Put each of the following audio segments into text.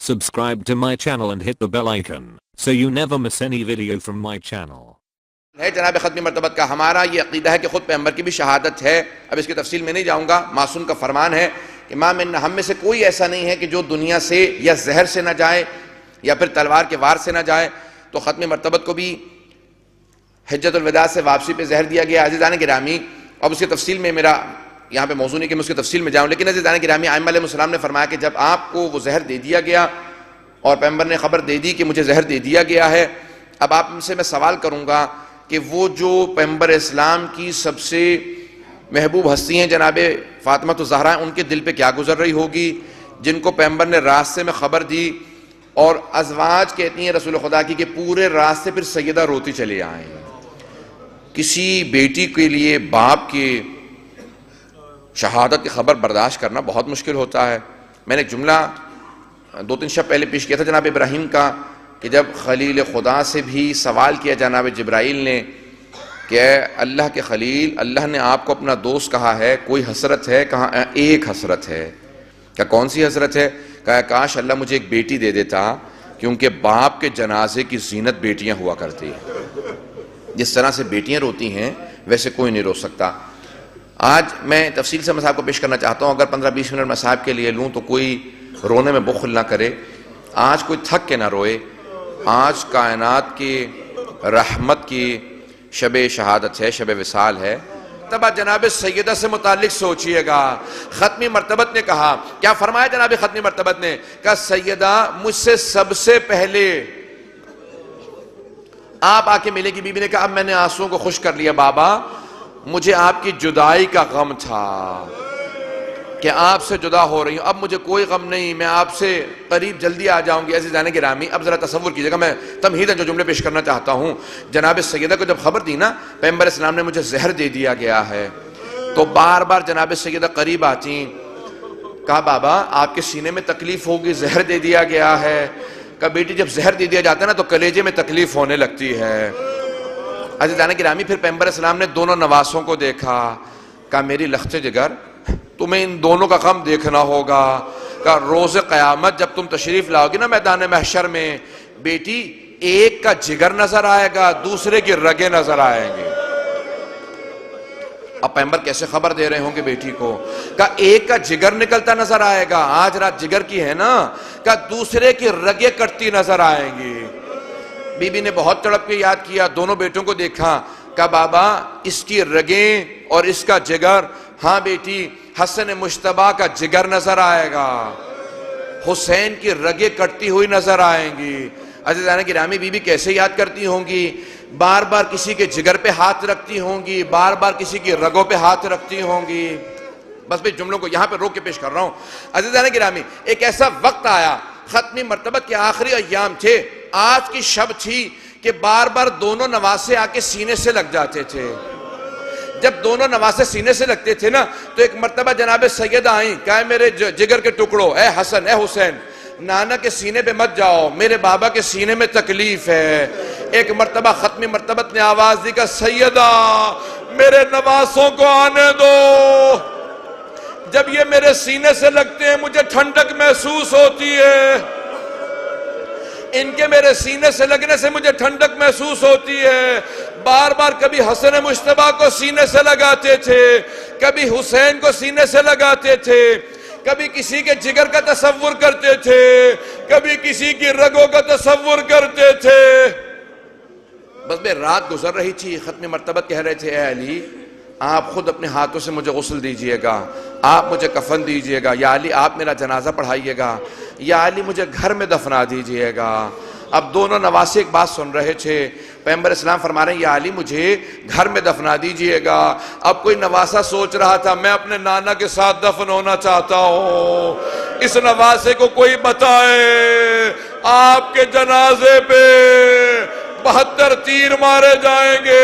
Subscribe to my channel and hit the bell icon so you never miss any video from my channel. ہے جناب ختمی مرتبت کا ہمارا یہ عقیدہ ہے کہ خود پیغمبر کی بھی شہادت ہے. اب اس کی تفصیل میں نہیں جاؤں گا. معصوم کا فرمان ہے کہ ہم میں سے کوئی ایسا نہیں ہے کہ جو دنیا سے یا زہر سے نہ جائے یا پھر تلوار کے وار سے نہ جائے. تو ختمی مرتبت کو بھی حجت الوداع سے واپسی پہ زہر دیا گیا. عزیزان گرامی، اب اس کی تفصیل میں میرا یہاں پہ موضوع نہیں کہ میں اس کی تفصیل میں جاؤں، لیکن عزیزان گرامی، ائمہ علیہ السلام نے فرمایا کہ جب آپ کو وہ زہر دے دیا گیا اور پیغمبر نے خبر دے دی کہ مجھے زہر دے دیا گیا ہے، اب آپ سے میں سوال کروں گا کہ وہ جو پیغمبر اسلام کی سب سے محبوب ہستی ہیں جناب فاطمہ الزہرا، ان کے دل پہ کیا گزر رہی ہوگی جن کو پیغمبر نے راستے میں خبر دی. اور ازواج کہتی ہیں رسول خدا کی کہ پورے راستے پھر سیدہ روتی چلے آئیں. کسی بیٹی کے لیے باپ کی شہادت کی خبر برداشت کرنا بہت مشکل ہوتا ہے. میں نے ایک جملہ 2-3 شب پہلے پیش کیا تھا جناب ابراہیم کا، کہ جب خلیل خدا سے بھی سوال کیا جناب جبرائیل نے کہ اے اللہ کے خلیل، اللہ نے آپ کو اپنا دوست کہا ہے، کوئی حسرت ہے؟ کہا ایک حسرت ہے. کہ کون سی حسرت ہے؟ کہا کاش اللہ مجھے ایک بیٹی دے دیتا، کیونکہ باپ کے جنازے کی زینت بیٹیاں ہوا کرتی ہیں. جس طرح سے بیٹیاں روتی ہیں ویسے کوئی نہیں رو سکتا. آج میں تفصیل سے مصاحب کو پیش کرنا چاہتا ہوں. اگر 15-20 منٹ مصاحب کے لیے لوں تو کوئی رونے میں بخل نہ کرے. آج کوئی تھک کے نہ روئے. آج کائنات کی رحمت کی شب شہادت ہے، شب وصال ہے. تب جناب سیدہ سے متعلق سوچئے گا. ختمی مرتبت نے کہا، کیا فرمایا جناب ختمی مرتبت نے؟ کہا سیدہ مجھ سے سب سے پہلے آپ آ کے ملے گی. بی بی نے کہا اب میں نے آنسوؤں کو خشک کر لیا بابا، مجھے آپ کی جدائی کا غم تھا کہ آپ سے جدا ہو رہی ہوں. اب مجھے کوئی غم نہیں، میں آپ سے قریب جلدی آ جاؤں گی. عزیزان گرامی، اب ذرا تصور کیجئے گا، میں تمہیداً جو جملے پیش کرنا چاہتا ہوں. جناب سیدہ کو جب خبر دی نا پیغمبر اسلام نے مجھے زہر دے دیا گیا ہے، تو بار بار جناب سیدہ قریب آتی. کہا بابا آپ کے سینے میں تکلیف ہوگی، زہر دے دیا گیا ہے. کہا بیٹی جب زہر دے دیا جاتا ہے نا تو کلیجے میں تکلیف ہونے لگتی ہے. عزیزان گرامی، پھر پیغمبر اسلام نے دونوں نواسوں کو دیکھا. کہا میری لخت جگر، تمہیں ان دونوں کا غم دیکھنا ہوگا. کہ روز قیامت جب تم تشریف لاؤ گی نا میدان محشر میں، بیٹی ایک کا جگر نظر آئے گا، دوسرے کی رگیں نظر آئیں گے. اب پیغمبر کیسے خبر دے رہے ہوں گے بیٹی کو؟ کہ ایک کا جگر نکلتا نظر آئے گا، آج رات جگر کی ہے نا، کہ دوسرے کی رگیں کٹتی نظر آئیں گی. بی بی نے بہت تڑپ کے یاد کیا، دونوں بیٹوں کو دیکھا. کہ بابا اس کی رگیں اور اس کا جگر، ہاں بیٹی حسن مجتبیٰ کا جگر نظر آئے گا، حسین کی رگیں کٹتی ہوئی نظر آئیں گی. عزیزان گرامی، بی بی کیسے یاد کرتی ہوں گی؟ بار بار کسی کے جگر پہ ہاتھ رکھتی ہوں گی، بار بار کسی کی رگوں پہ ہاتھ رکھتی ہوں گی. بس میں جملوں کو یہاں پہ روک کے پیش کر رہا ہوں. عزیزان گرامی، ایک ایسا وقت آیا، ختمی مرتبت کے آخری ایام تھے، آج کی شب تھی، کہ بار بار دونوں نواسے آ کے سینے سے لگ جاتے تھے. جب دونوں نواسے سینے سے لگتے تھے نا تو ایک مرتبہ جناب سیدہ آئیں. کہا میرے جگر کے ٹکڑوں، اے حسن اے حسین، نانا کے سینے پہ مت جاؤ، میرے بابا کے سینے میں تکلیف ہے. ایک مرتبہ ختمی مرتبت نے آواز دی کہ سیدہ میرے نواسوں کو آنے دو. جب یہ میرے سینے سے لگتے ہیں مجھے ٹھنڈک محسوس ہوتی ہے، ان کے میرے سینے سے لگنے سے مجھے ٹھنڈک محسوس ہوتی ہے. بار بار کبھی حسن مجتبیٰ کو سینے سے لگاتے تھے، کبھی حسین کو سینے سے لگاتے تھے، کبھی کسی کے جگر کا تصور کرتے تھے، کبھی کسی کی رگوں کا تصور کرتے تھے. بس میں رات گزر رہی تھی. ختم مرتبت کہہ رہے تھے اے علی آپ خود اپنے ہاتھوں سے مجھے غسل دیجئے گا، آپ مجھے کفن دیجئے گا، یا علی آپ میرا جنازہ پڑھائیے گا، یا علی مجھے گھر میں دفنا دیجئے گا. اب دونوں نواسے ایک بات سن رہے تھے. پیغمبر اسلام فرما رہے ہیں یا علی مجھے گھر میں دفنا دیجئے گا. اب کوئی نواسا سوچ رہا تھا میں اپنے نانا کے ساتھ دفن ہونا چاہتا ہوں، اس نواسے کو کوئی بتائے آپ کے جنازے پہ 72 تیر مارے جائیں گے.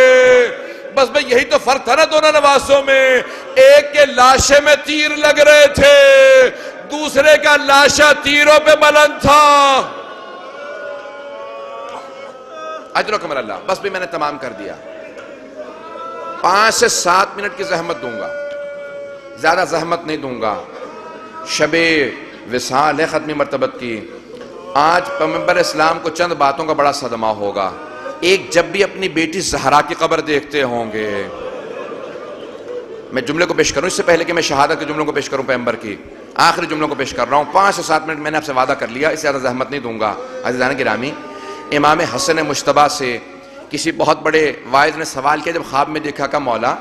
بس بھئی یہی تو فرق تھا نا دونوں نواسوں میں. ایک کے لاشے میں تیر لگ رہے تھے، دوسرے کا لاشا تیروں پہ بلند تھا. اجرکم اللہ. بس بھی میں نے تمام کر دیا. 5 سے 7 منٹ کی زحمت دوں گا، زیادہ زحمت نہیں دوں گا. شب وصال ہے ختمی مرتبت کی. آج پیغمبر اسلام کو چند باتوں کا بڑا صدمہ ہوگا. ایک، جب بھی اپنی بیٹی زہرا کی قبر دیکھتے ہوں گے. میں جملے کو پیش کروں اس سے پہلے کہ میں شہادت کے جملوں کو پیش کروں پیغمبر کی، آخری جملوں کو پیش کر رہا ہوں. 5 سے 7 منٹ میں نے آپ سے وعدہ کر لیا، اس سے زیادہ زحمت نہیں دوں گا. عزیزان گرامی، امام حسن مجتبیٰ سے کسی بہت بڑے واعظ نے سوال کیا جب خواب میں دیکھا کہ مولا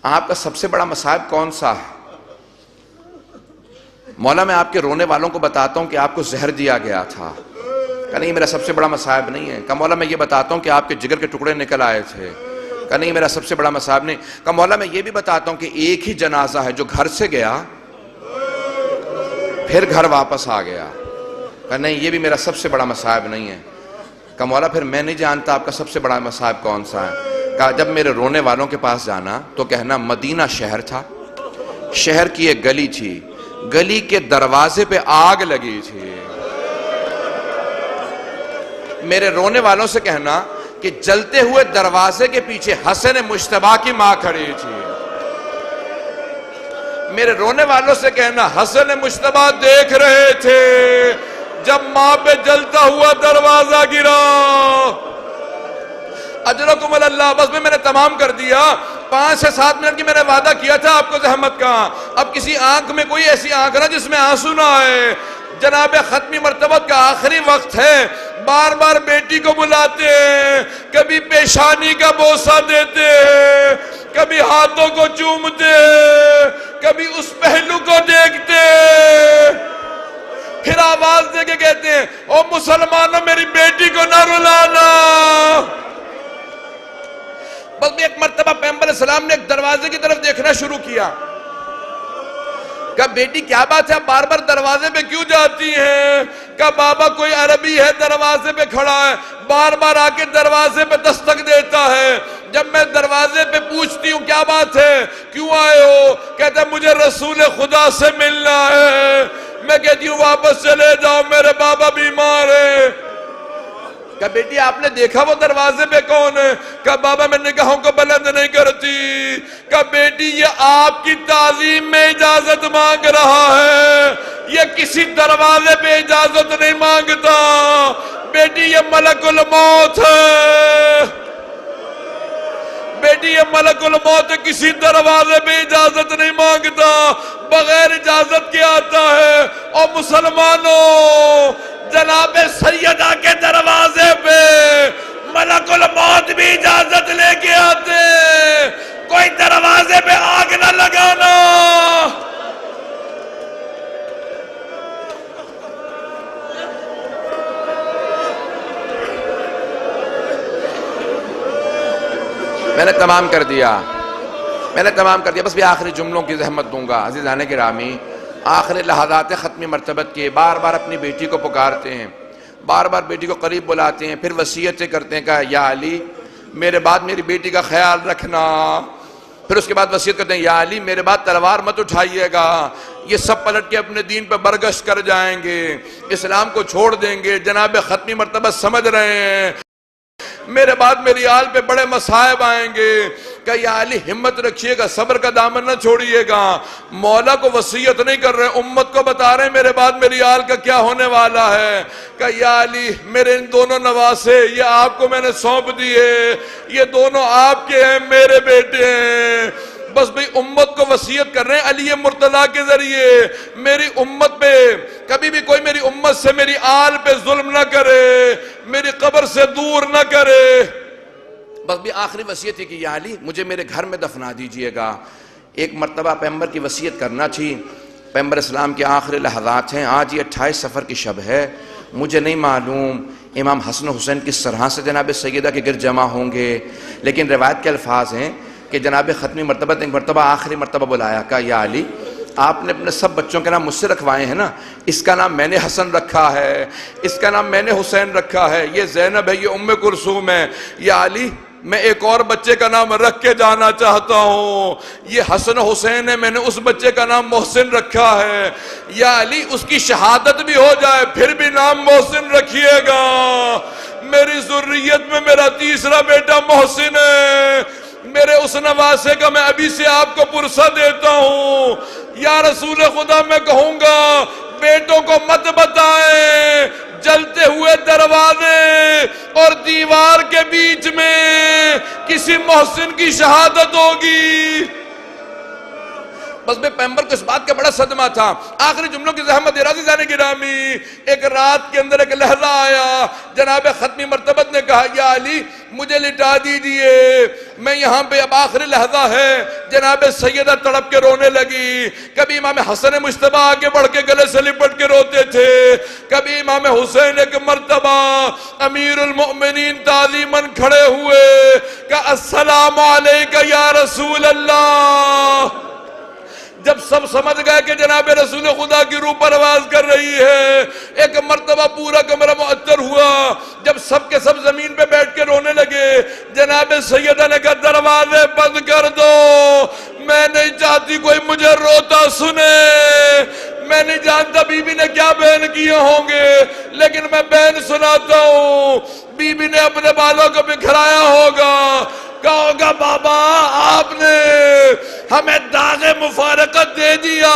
آپ کا سب سے بڑا مصائب کون سا ہے؟ مولا میں آپ کے رونے والوں کو بتاتا ہوں کہ آپ کو زہر دیا گیا تھا. کہ نہیں میرا سب سے بڑا مصائب نہیں ہے. کہ مولا میں یہ بتاتا ہوں کہ آپ کے جگر کے ٹکڑے نکل آئے تھے. کہ نہیں میرا سب سے بڑا مصائب نہیں. کہ مولا میں یہ بھی بتاتا ہوں کہ ایک ہی جنازہ ہے جو گھر سے گیا پھر گھر واپس آ گیا. کہ نہیں یہ بھی میرا سب سے بڑا مصائب نہیں ہے. کہ مولا پھر میں نہیں جانتا آپ کا سب سے بڑا مصائب کون سا ہے. کہ جب میرے رونے والوں کے پاس جانا تو کہنا مدینہ شہر تھا، شہر کی ایک گلی تھی، گلی کے دروازے پہ آگ لگی تھی. میرے رونے والوں سے کہنا کہ جلتے ہوئے دروازے کے پیچھے حسن مجتبیٰ کی ماں کھڑی تھی. میرے رونے والوں سے کہنا حسن مجتبیٰ دیکھ رہے تھے جب ماں پہ جلتا ہوا دروازہ گرا. اجرکم اللہ. بس میں نے تمام کر دیا. 5 سے 7 منٹ کی میں نے وعدہ کیا تھا آپ کو زحمت کا. اب کسی آنکھ میں کوئی ایسی آنکھ نہ جس میں آنسو نہ آئے. جناب ختمی مرتبت کا آخری وقت ہے. بار بار بیٹی کو بلاتے ہیں، کبھی پیشانی کا بوسہ دیتے ہیں، کبھی ہاتھوں کو چومتے ہیں، کبھی اس پہلو کو دیکھتے ہیں، پھر آواز دے کے کہتے ہیں او مسلمانوں میری بیٹی کو نہ رلانا. بس بھی ایک مرتبہ پیغمبر السلام نے ایک دروازے کی طرف دیکھنا شروع کیا. کہا بیٹی کیا بات ہے آپ بار بار دروازے پہ کیوں جاتی ہیں؟ کہا بابا کوئی عربی ہے دروازے پہ کھڑا ہے، بار بار آ کے دروازے پہ دستک دیتا ہے. جب میں دروازے پہ پوچھتی ہوں کیا بات ہے کیوں آئے ہو، کہتا ہے مجھے رسول خدا سے ملنا ہے. میں کہتی ہوں واپس چلے جاؤ میرے بابا بیمار ہیں. کہا بیٹی آپ نے دیکھا وہ دروازے پہ کون ہے؟ کہا بابا میں نگاہوں کو بلند نہیں کرتی. کہا بیٹی یہ آپ کی تعظیم میں اجازت مانگ رہا ہے، یہ کسی دروازے پہ اجازت نہیں مانگتا. بیٹی یہ ملک الموت ہے، بیٹی یہ ملک الموت کسی دروازے پہ اجازت نہیں مانگتا، بغیر اجازت کے آتا ہے. اور مسلمانوں جناب سیدہ کے دروازے پہ ملک الموت بھی اجازت لے کے آتے. کوئی دروازے پہ آگ نہ لگانا. میں نے تمام کر دیا. بس بھی آخری جملوں کی زحمت دوں گا. عزیزان گرامی، آخری لحظات ختمی مرتبت کے بار بار اپنی بیٹی کو پکارتے ہیں، بار بار بیٹی کو قریب بلاتے ہیں، پھر وصیتیں کرتے ہیں کہ یا علی میرے بعد میری بیٹی کا خیال رکھنا. پھر اس کے بعد وصیت کرتے ہیں یا علی میرے بعد تلوار مت اٹھائیے گا، یہ سب پلٹ کے اپنے دین پہ برگشت کر جائیں گے، اسلام کو چھوڑ دیں گے. جناب ختمی مرتبت سمجھ رہے ہیں میرے بعد میری آل پہ بڑے مصائب آئیں گے. کہ یا علی ہمت رکھیے گا، صبر کا دامن نہ چھوڑیے گا. مولا کو وصیت نہیں کر رہے، امت کو بتا رہے ہیں میرے بعد میری آل کا کیا ہونے والا ہے. کہ یا علی میرے ان دونوں نواسے یہ آپ کو میں نے سونپ دیے، یہ دونوں آپ کے ہیں، میرے بیٹے ہیں. بس بھئی امت کو وصیت کر رہے ہیں علی مرتضیٰ کے ذریعے میری امت پہ کبھی بھی کوئی میری امت سے میری آل پہ ظلم نہ کرے، میری قبر سے دور نہ کرے. بس بھی آخری وصیت تھی کہ یا علی مجھے میرے گھر میں دفنا دیجئے گا. ایک مرتبہ پیغمبر کی وصیت کرنا تھی. پیغمبر اسلام کے آخری لحظات ہیں. آج یہ 28 صفر کی شب ہے. مجھے نہیں معلوم امام حسن و حسین کس طرح سے جناب سیدہ کے گرد جمع ہوں گے، لیکن روایت کے الفاظ ہیں کہ جناب ختمی مرتبہ ایک مرتبہ آخری مرتبہ بلایا. کہا یا علی آپ نے اپنے سب بچوں کے نام مجھ سے رکھوائے ہیں نا، اس کا نام میں نے حسن رکھا ہے، اس کا نام میں نے حسین رکھا ہے، یہ زینب ہے، یہ ام کلثوم ہے. یا علی میں ایک اور بچے کا نام رکھ کے جانا چاہتا ہوں، یہ حسن حسین ہے، میں نے اس بچے کا نام محسن رکھا ہے. یا علی اس کی شہادت بھی ہو جائے پھر بھی نام محسن رکھیے گا. میری ذریت میں میرا تیسرا بیٹا محسن ہے، میرے اس نواسے کا میں ابھی سے آپ کو پرسہ دیتا ہوں. یا رسول خدا میں کہوں گا بیٹوں کو مت بتائیں جلتے ہوئے دروازے اور دیوار کے بیچ میں کسی محسن کی شہادت ہوگی۔ بس میں پیغمبر کو اس بات کا بڑا صدمہ تھا، آخری جملوں کی زحمت دے رہا تھی زین گرامی۔ ایک رات کے اندر ایک لحظہ آیا، جناب ختمی مرتبت نے کہا یا علی مجھے لٹا دیجئے، میں یہاں پہ اب آخری لحظہ ہے۔ جناب سیدہ تڑپ کے رونے لگی۔ کبھی امام حسن مجتبیٰ آگے بڑھ کے گلے سے لپٹ کے روتے تھے، کبھی امام حسین ایک مرتبہ امیر المؤمنین تعظیماً کھڑے ہوئے کہ السلام علیکہ یا رسول اللہ۔ جب سب سمجھ گئے کہ جناب رسول خدا کی روح پرواز کر رہی ہے، ایک مرتبہ پورا کمرہ معطر ہوا۔ جب سب کے سب زمین پہ بیٹھ کے رونے لگے، جناب سیدہ نے کہا دروازے بند کر دو، میں نہیں چاہتی کوئی مجھے روتا سنے۔ میں نہیں جانتا بی بی نے کیا بیان کیے ہوں گے، لیکن میں بیان سناتا ہوں۔ بی بی نے اپنے بالوں کو بکھرایا ہوگا، کہا ہوگا بابا آپ نے ہمیں داغ مفارقت دے دیا۔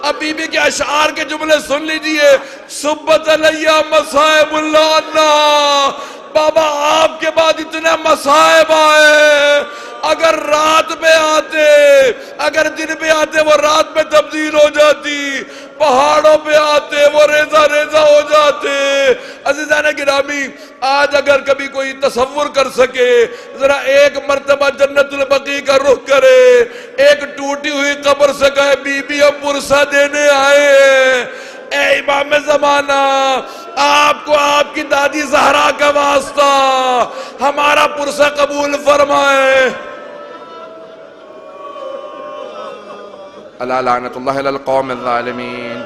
اب بی بی کے اشعار کے جملے سن لیجئے، صبت علیہ مصائب اللہ، بابا آپ کے بعد اتنے مصائب آئے، اگر رات پہ آتے، اگر دن پہ آتے وہ رات پہ تبدیل ہو جاتی، پہاڑوں پہ آتے وہ ریزہ ریزہ ہو جاتے۔ عزیزان گرامی، آج اگر کبھی کوئی تصور کر سکے، ذرا ایک مرتبہ جنت البقیع کا رخ کرے، ایک ٹوٹی ہوئی قبر سے کہے بی بی ہم پرسہ دینے آئے ہیں۔ اے امام زمانہ، آپ کو آپ کی دادی زہرا کا واسطہ، ہمارا پرسہ قبول فرمائے۔ اللہ لعنت اللہ علی القوم الظالمین۔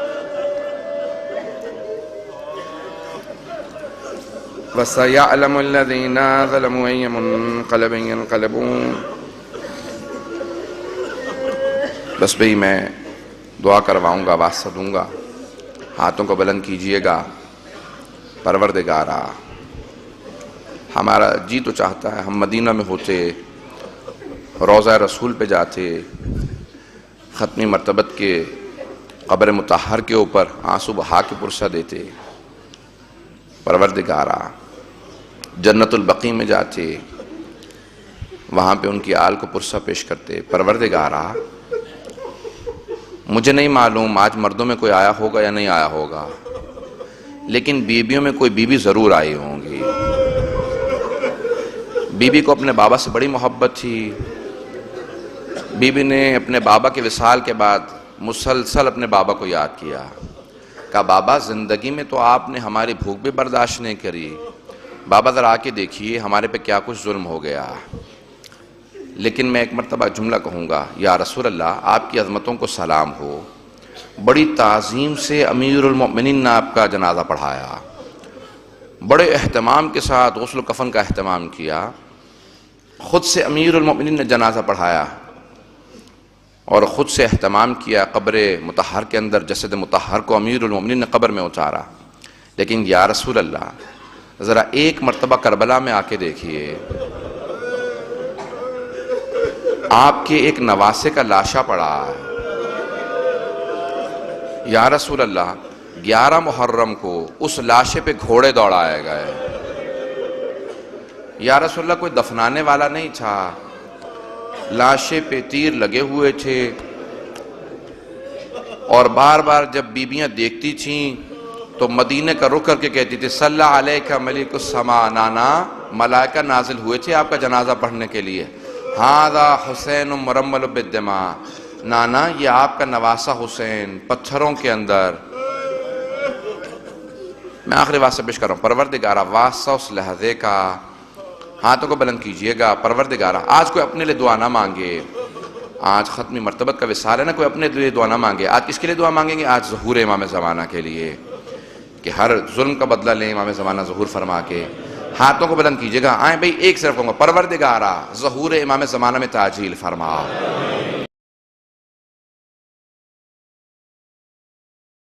وَسَيَعْلَمُ الَّذِينَ ظَلَمُوا أَيَّ مُنقَلَبٍ يَنقَلِبُونَ۔ بس بھئی میں دعا کرواؤں گا، واسطہ دوں گا، ہاتھوں کو بلند کیجئے گا۔ پروردگارا، ہمارا جی تو چاہتا ہے ہم مدینہ میں ہوتے، روضہ رسول پہ جاتے، ختمی مرتبت کے قبر مطہر کے اوپر آنسو بہا کے پرسہ دیتے۔ پروردگارا، جنت البقیع میں جاتے، وہاں پہ ان کی آل کو پرسہ پیش کرتے۔ پروردگارا، مجھے نہیں معلوم آج مردوں میں کوئی آیا ہوگا یا نہیں آیا ہوگا، لیکن بیویوں میں کوئی بیوی ضرور آئی ہوں گی۔ بی بی کو اپنے بابا سے بڑی محبت تھی۔ بی بی نے اپنے بابا کے وصال کے بعد مسلسل اپنے بابا کو یاد کیا، کہا بابا زندگی میں تو آپ نے ہماری بھوک بھی برداشت نہیں کری، بابا ذرا آ کے دیکھیے ہمارے پہ کیا کچھ ظلم ہو گیا۔ لیکن میں ایک مرتبہ جملہ کہوں گا، یا رسول اللہ آپ کی عظمتوں کو سلام ہو، بڑی تعظیم سے امیر المؤمنین نے آپ کا جنازہ پڑھایا، بڑے اہتمام کے ساتھ غسل و کفن کا اہتمام کیا، خود سے امیر المؤمنین نے جنازہ پڑھایا اور خود سے اہتمام کیا، قبر مطہر کے اندر جسد مطہر کو امیر المؤمنین نے قبر میں اتارا۔ لیکن یا رسول اللہ ذرا ایک مرتبہ کربلا میں آ کے دیکھیے، آپ کے ایک نواسے کا لاشا پڑا ہے۔ یا رسول اللہ 11 محرم کو اس لاشے پہ گھوڑے دوڑائے گئے۔ یا رسول اللہ کوئی دفنانے والا نہیں تھا، لاشے پہ تیر لگے ہوئے تھے، اور بار بار جب بیبیاں دیکھتی تھیں تو مدینے کا رخ کر کے کہتی تھی صلی علیکہ ملک السما، نانا ملائکہ نازل ہوئے تھے آپ کا جنازہ پڑھنے کے لیے، ھذا حسین مرمل بالدماء، نانا یہ آپ کا نواسہ حسین پتھروں کے اندر۔ میں آخری واسطہ پیش کر رہا ہوں، پروردگارہ واسطہ اس لحظے کا، ہاتھوں کو بلند کیجئے گا۔ پروردگارہ آج کوئی اپنے لیے دعا نہ مانگے، آج ختمی مرتبت کا وصال ہے نا، کوئی اپنے لیے دعا نہ مانگے۔ آج کس کے لیے دعا مانگیں گے؟ آج ظہور امام زمانہ کے لیے، کہ ہر ظلم کا بدلہ لیں امام زمانہ ظہور فرما کے۔ ہاتھوں کو بلند کیجئے گا، آئیں بھئی ایک صرف کہوں گا، پروردگارہ ظہور امام زمانہ میں تعجیل فرما۔